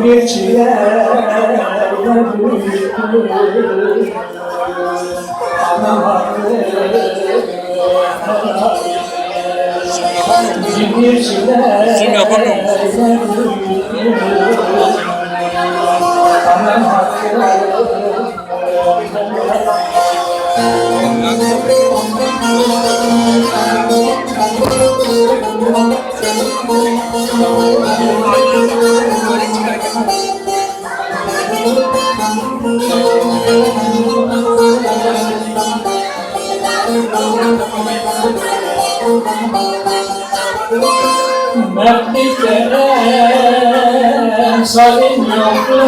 Bir çileyle büyüdüm, anam haklı, bir çileyle büyüdüm, anam haklı. Mertlikten salim yoktu,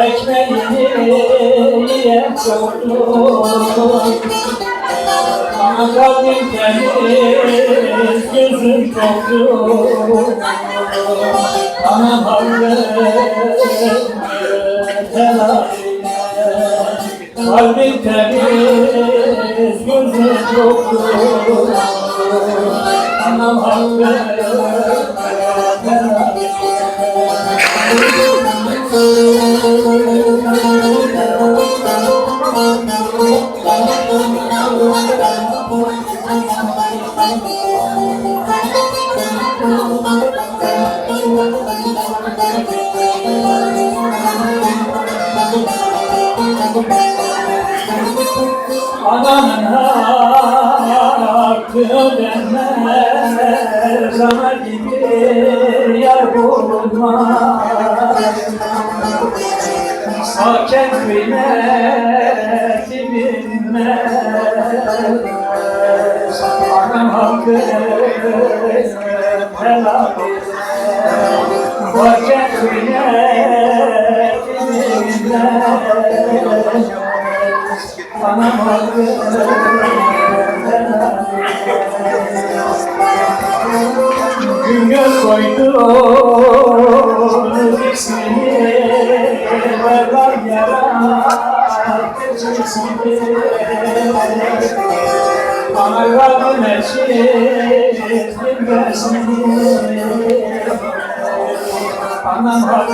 ekmeğini yiyen çoktu. Ama kalbim temiz, gözüm çoktu. Anam haklı, telaşine. Kalbim temiz, gözüm çoktu. Anam haklı, adamın hakkı ödenmez, ana gibi yar bulunmaz. Saken kıymeti bilmez, anam hakkı helal etmez. Saken kıymeti bilmez, anam hakkı gün göz koydunuz ismini, varlar yaratıcısını. Bana kalbime çizdim resmini, anam hakkı